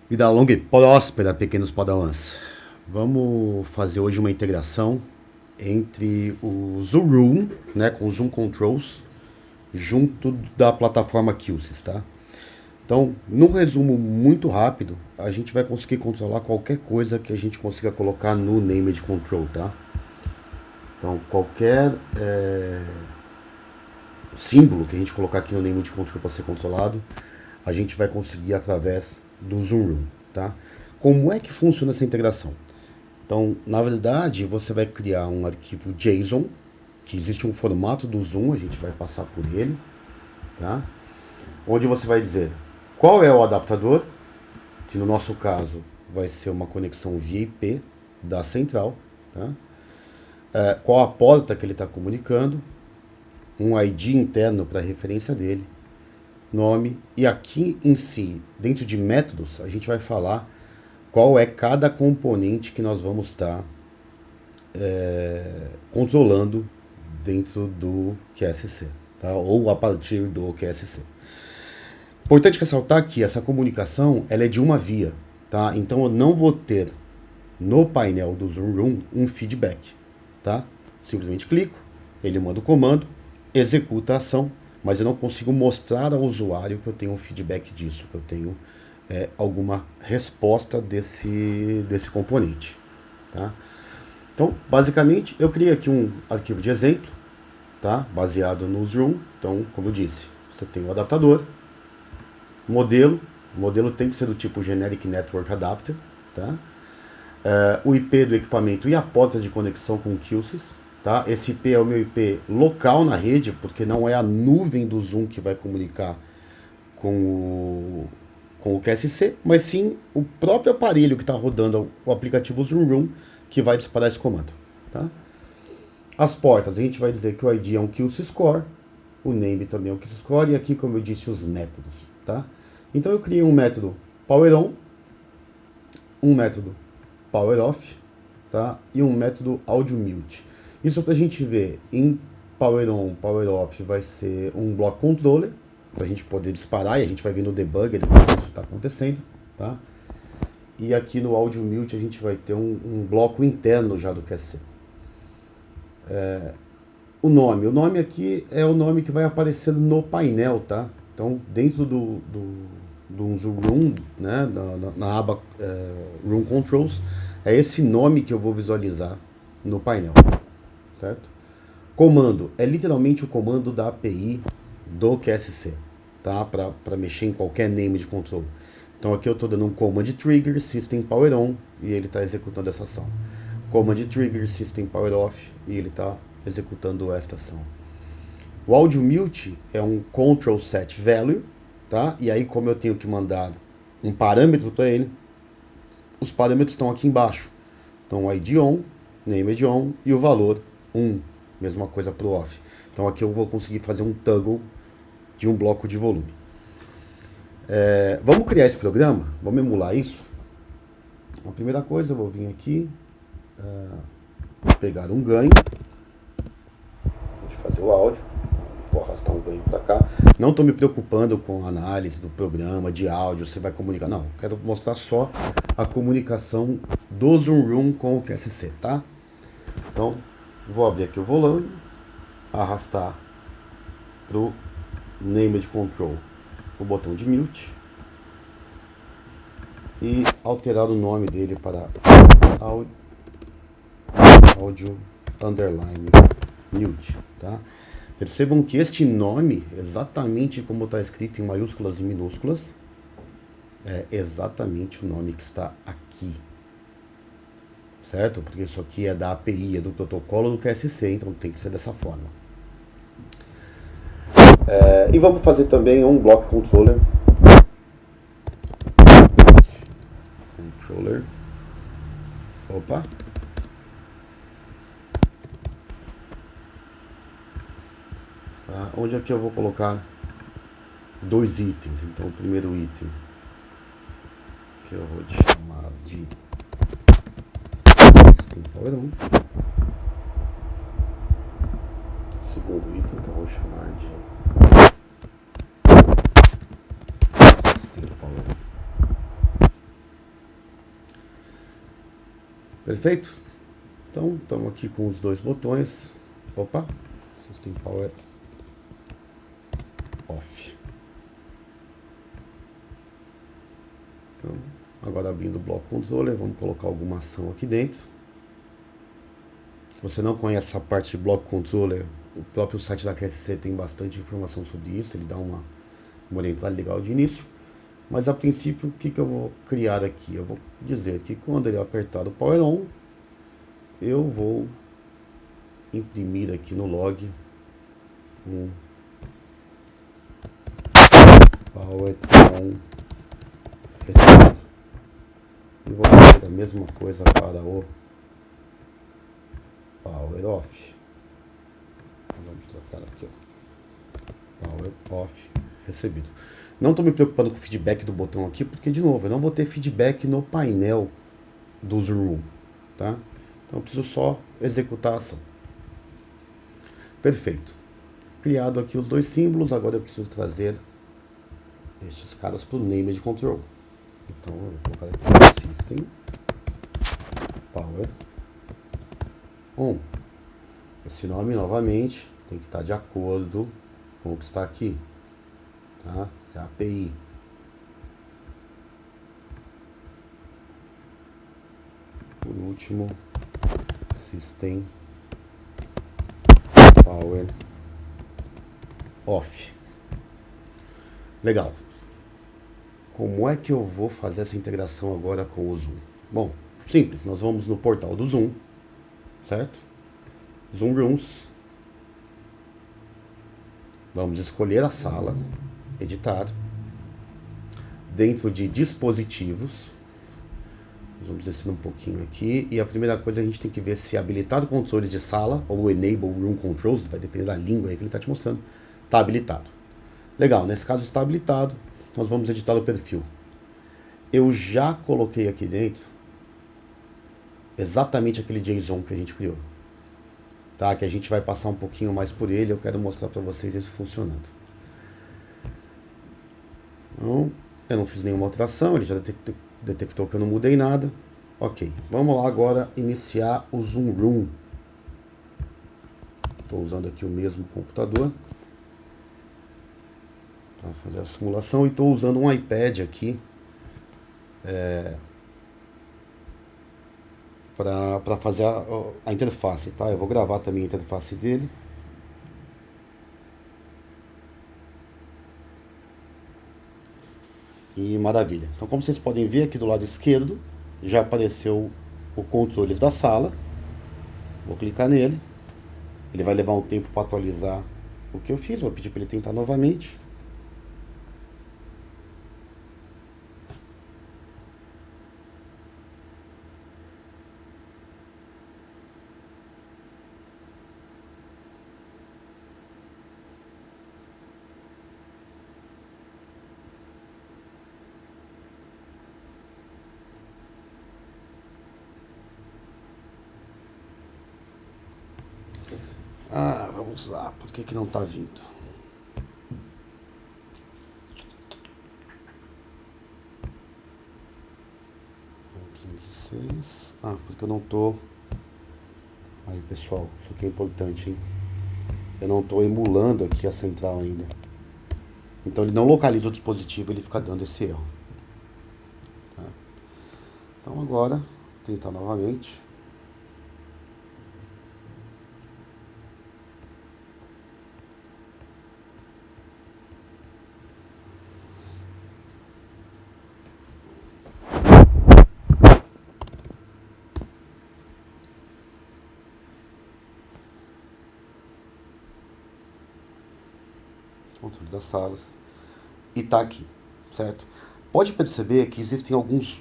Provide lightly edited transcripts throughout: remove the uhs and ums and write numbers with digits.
Vida longa e próspera, pequenos padawans. Vamos fazer hoje uma integração entre o Zoom Room, né, com o Zoom Controls, junto da plataforma QSys, tá? Então, num resumo muito rápido, a gente vai conseguir controlar qualquer coisa que a gente consiga colocar no Named Control, tá? Então, qualquer símbolo que a gente colocar aqui no Named Control para ser controlado, a gente vai conseguir através do Zoom Room, tá? Como é que funciona essa integração? Então, na verdade, você vai criar um arquivo JSON, que existe um formato do Zoom, a gente vai passar por ele, tá? Onde você vai dizer qual é o adaptador, que no nosso caso vai ser uma conexão via IP da central, tá? Qual a porta que ele está comunicando, um ID interno para referência dele, nome, e aqui em si, dentro de métodos, a gente vai falar qual é cada componente que nós vamos estar controlando dentro do QSC, tá? Ou a partir do QSC. Importante ressaltar que essa comunicação ela é de uma via, tá? Então eu não vou ter no painel do Zoom Room um feedback, tá? Simplesmente clico, ele manda o comando, executa a ação, mas eu não consigo mostrar ao usuário que eu tenho um feedback disso, que eu tenho alguma resposta desse componente, tá? Então, basicamente, eu criei aqui um arquivo de exemplo, tá? Baseado no Zoom. Então, como eu disse, você tem o adaptador, o modelo tem que ser do tipo Generic Network Adapter, tá? O IP do equipamento e a porta de conexão com o QSys, tá? Esse IP é o meu IP local na rede, porque não é a nuvem do Zoom que vai comunicar com o QSC, mas sim o próprio aparelho que está rodando o aplicativo Zoom Room que vai disparar esse comando, tá? As portas, a gente vai dizer que o ID é um QSys Core, o name também é um QSys Core, e aqui, como eu disse, os métodos, tá? Então eu criei um método PowerOn, um método PowerOff, tá? E um método AudioMute. Isso para a gente ver em PowerOn, PowerOff vai ser um block controller, para a gente poder disparar, e a gente vai ver no debugger depois que isso está acontecendo, tá? E aqui no AudioMute a gente vai ter um bloco interno já do QSC. O nome aqui é o nome que vai aparecer no painel, tá? Então, dentro do Zoom Room, né, na aba Room Controls, é esse nome que eu vou visualizar no painel, certo? Comando, é literalmente o comando da API do QSC, tá? Para mexer em qualquer name de control. Então aqui eu estou dando um command trigger system power on e ele está executando essa ação. Command trigger system power off e ele está executando esta ação. O audio mute é um control set value, tá? E aí, como eu tenho que mandar um parâmetro para ele, os parâmetros estão aqui embaixo. Então, ID on, named on e o valor 1. Mesma coisa para o off. Então, aqui eu vou conseguir fazer um toggle de um bloco de volume. Vamos criar esse programa, vamos emular isso. A primeira coisa, eu vou vir aqui, pegar um ganho, de fazer o áudio, vou arrastar um ganho para cá. Não estou me preocupando com a análise do programa, de áudio, você vai comunicar, não, quero mostrar só a comunicação do Zoom Room com o QSC, tá? Então, vou abrir aqui o volume, arrastar para o Named Control o botão de mute e alterar o nome dele para audio underline mute, tá? Percebam que este nome, exatamente como está escrito em maiúsculas e minúsculas, é exatamente o nome que está aqui, certo? Porque isso aqui é da API, é do protocolo do QSC, então tem que ser dessa forma. E vamos fazer também um block controller. Opa. Tá? Onde aqui eu vou colocar dois itens. Então o primeiro item que eu vou chamar de System Power On. O segundo item que eu vou chamar de System Power On. Perfeito? Então, estamos aqui com os dois botões. Opa, System Power Off. Então, agora abrindo o Block Controller, vamos colocar alguma ação aqui dentro. Se você não conhece essa parte de Block Controller, o próprio site da QSC tem bastante informação sobre isso, ele dá uma orientada legal de início. Mas a princípio, o que eu vou criar aqui? Eu vou dizer que quando ele apertar o Power On, eu vou imprimir aqui no log um Power On recebido. E vou fazer a mesma coisa para o Power Off. Vamos trocar aqui, ó. Power Off recebido. Não estou me preocupando com o feedback do botão aqui, porque, de novo, eu não vou ter feedback no painel do Zoom Room, tá? Então eu preciso só executar a ação. Perfeito. Criado aqui os dois símbolos, agora eu preciso trazer estes caras para o Named Control. Então eu vou colocar aqui System Power On. Esse nome, novamente, tem que estar de acordo com o que está aqui, tá? É a API. Por último, System Power Off. Legal. Como é que eu vou fazer essa integração agora com o Zoom? Bom, simples. Nós vamos no portal do Zoom, certo? Zoom Rooms. Vamos escolher a sala, editar. Dentro de dispositivos, vamos descer um pouquinho aqui. E a primeira coisa a gente tem que ver se habilitado controles de sala, ou Enable Room Controls, vai depender da língua aí que ele está te mostrando, está habilitado. Legal, nesse caso está habilitado. Nós vamos editar o perfil. Eu já coloquei aqui dentro exatamente aquele JSON que a gente criou. Tá? Que a gente vai passar um pouquinho mais por ele. Eu quero mostrar para vocês isso funcionando. Então, eu não fiz nenhuma alteração. Ele já detectou que eu não mudei nada. Ok, vamos lá agora iniciar o Zoom Room. Estou usando aqui o mesmo computador para fazer a simulação e estou usando um iPad aqui para fazer a interface, tá? Eu vou gravar também a interface dele. E maravilha. Então, como vocês podem ver aqui do lado esquerdo, já apareceu o controles da sala. Vou clicar nele. Ele vai levar um tempo para atualizar o que eu fiz. Vou pedir para ele tentar novamente. Vamos lá. Por que não está vindo? Porque eu não tô... Aí, pessoal, isso aqui é importante, hein? Eu não tô emulando aqui a central ainda. Então ele não localiza o dispositivo, ele fica dando esse erro. Tá? Então agora, tentar novamente. Controle das salas. E tá aqui, certo? Pode perceber que existem alguns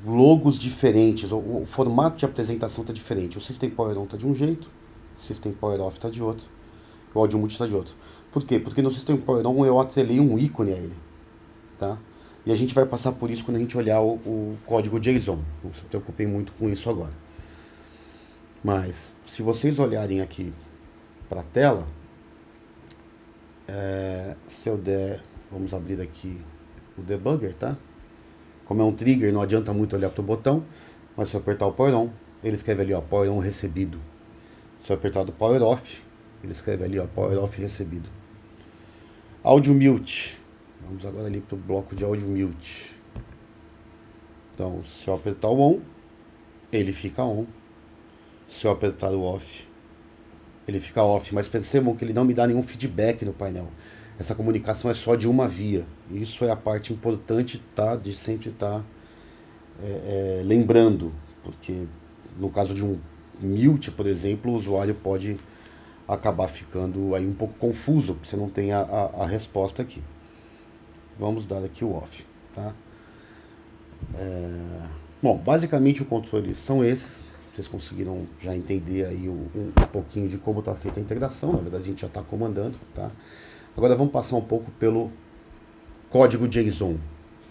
logos diferentes, o formato de apresentação está diferente. O System Power On está de um jeito, o System Power Off está de outro, o Audio Multi está de outro. Por quê? Porque no System Power On eu atrelei um ícone a ele, tá? E a gente vai passar por isso quando a gente olhar o código JSON. Não se preocupem muito com isso agora. Mas, se vocês olharem aqui para a tela, se eu der, vamos abrir aqui o debugger, tá? Como é um trigger, não adianta muito olhar para o botão, mas se eu apertar o Power On, ele escreve ali, ó, Power On recebido. Se eu apertar do Power Off, ele escreve ali, ó, Power Off recebido. Áudio Mute. Vamos agora ali para o bloco de áudio Mute. Então, se eu apertar o On, ele fica On. Se eu apertar o Off, ele fica Off. Mas percebam que ele não me dá nenhum feedback no painel. Essa comunicação é só de uma via. Isso é a parte importante, tá, de sempre estar lembrando. Porque no caso de um mute, por exemplo, o usuário pode acabar ficando aí um pouco confuso, porque você não tem a resposta aqui. Vamos dar aqui o off, tá? Bom, basicamente os controles são esses. Vocês conseguiram já entender aí um pouquinho de como está feita a integração. Na verdade a gente já está comandando, tá? Agora vamos passar um pouco pelo código JSON. O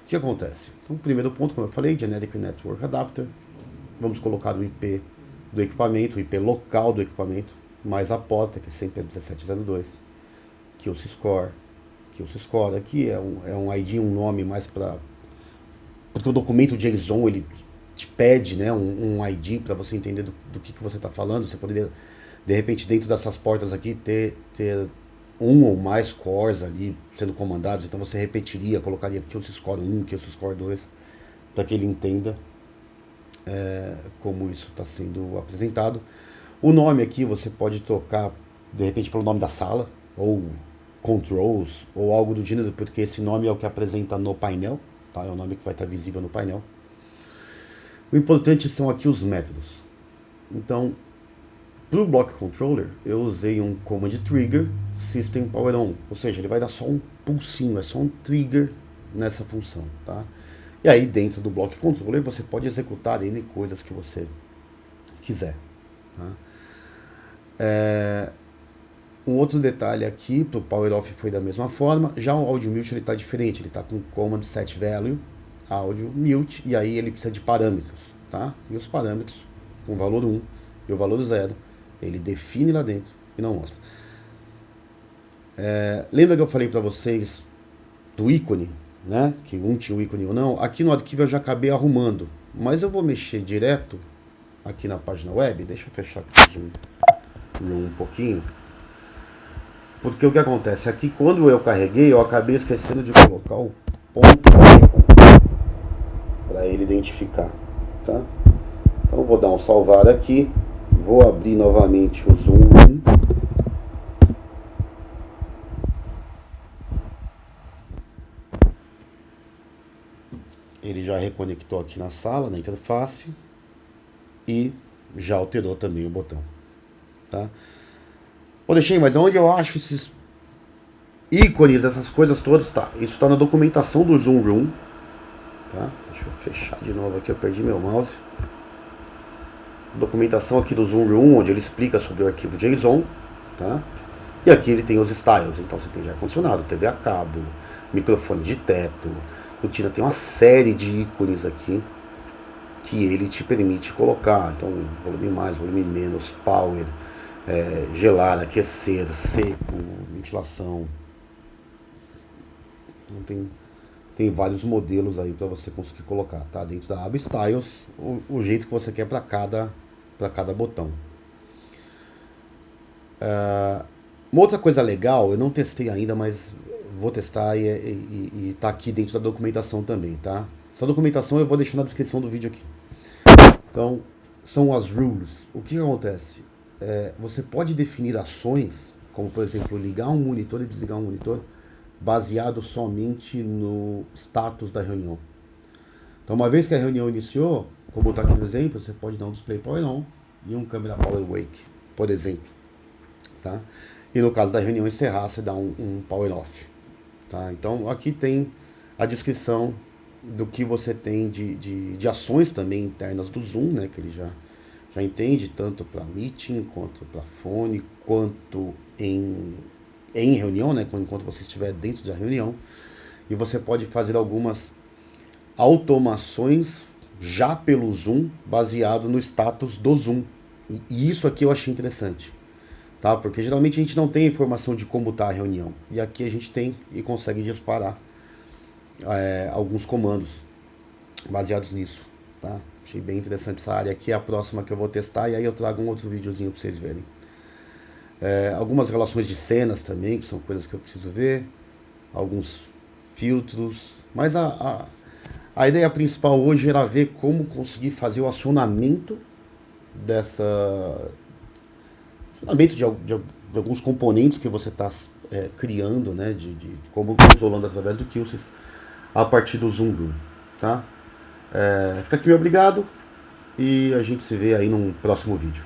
que acontece? Então, o primeiro ponto, como eu falei, Generic Network Adapter. Vamos colocar o IP do equipamento, o IP local do equipamento, mais a porta, que sempre é 1702, QC Score. QC Score aqui é um ID, um nome mais para... Porque o documento JSON, ele te pede, né, um ID para você entender do que você está falando. Você poderia, de repente, dentro dessas portas aqui, ter um ou mais cores ali sendo comandados. Então você repetiria, colocaria QC Score 1, QC Score 2, para que ele entenda como isso está sendo apresentado. O nome aqui você pode trocar, de repente, pelo nome da sala, ou controls, ou algo do gênero, porque esse nome é o que apresenta no painel, tá? É o nome que vai estar visível no painel. O importante são aqui os métodos. Então, para o Block Controller, eu usei um Command Trigger System Power On, ou seja, ele vai dar só um pulsinho, é só um trigger nessa função, tá? E aí dentro do Block Controller você pode executar N coisas que você quiser, tá? Um outro detalhe aqui, para o Power Off foi da mesma forma. Já o Audio Mute está diferente, ele está com Command Set Value, Audio Mute, e aí ele precisa de parâmetros, tá? E os parâmetros, com o valor 1 e o valor 0, ele define lá dentro e não mostra. Lembra que eu falei para vocês do ícone, né? Que um tinha o ícone ou não? Aqui no arquivo eu já acabei arrumando, mas eu vou mexer direto aqui na página web. Deixa eu fechar aqui um pouquinho. Porque o que acontece aqui, quando eu carreguei, eu acabei esquecendo de colocar o ponto para ele identificar, tá? Então eu vou dar um salvar aqui, vou abrir novamente o Zoom. Ele já reconectou aqui na sala, na interface, e já alterou também o botão, tá? Ô, deixei, mas onde eu acho esses ícones, essas coisas todas? Tá, isso está na documentação do Zoom Room, tá? Deixa eu fechar de novo aqui, eu perdi meu mouse. Documentação aqui do Zoom Room, onde ele explica sobre o arquivo JSON, tá? E aqui ele tem os styles, então você tem já ar-condicionado, TV a cabo, microfone de teto, cortina, tem uma série de ícones aqui que ele te permite colocar. Então, volume mais, volume menos, power, gelar, aquecer, seco, ventilação. Então, tem vários modelos aí para você conseguir colocar, tá? Dentro da aba Styles, o jeito que você quer para cada botão. Uma outra coisa legal, eu não testei ainda, mas vou testar e tá aqui dentro da documentação também, tá? Essa documentação eu vou deixar na descrição do vídeo aqui. Então, são as rules. O que acontece? Você pode definir ações, como por exemplo, ligar um monitor e desligar um monitor, baseado somente no status da reunião. Então, uma vez que a reunião iniciou, como está aqui no exemplo, você pode dar um display power on e um câmera power wake, por exemplo, tá? E no caso da reunião encerrar, você dá um power off, tá? Então, aqui tem a descrição do que você tem de ações também internas do Zoom, né? Que ele já entende, tanto para meeting, quanto para fone, quanto em reunião, né? Enquanto você estiver dentro da reunião. E você pode fazer algumas automações já pelo Zoom, baseado no status do Zoom. E isso aqui eu achei interessante, tá? Porque geralmente a gente não tem informação de como está a reunião. E aqui a gente tem e consegue disparar alguns comandos baseados nisso, tá? Achei bem interessante essa área aqui, é a próxima que eu vou testar, e aí eu trago um outro videozinho para vocês verem. Algumas relações de cenas também, que são coisas que eu preciso ver, alguns filtros, mas a ideia principal hoje era ver como conseguir fazer o acionamento de alguns componentes que você está criando, né, de como controlando através do QSys a partir do Zoom, tá? Fica aqui meu obrigado e a gente se vê aí num próximo vídeo.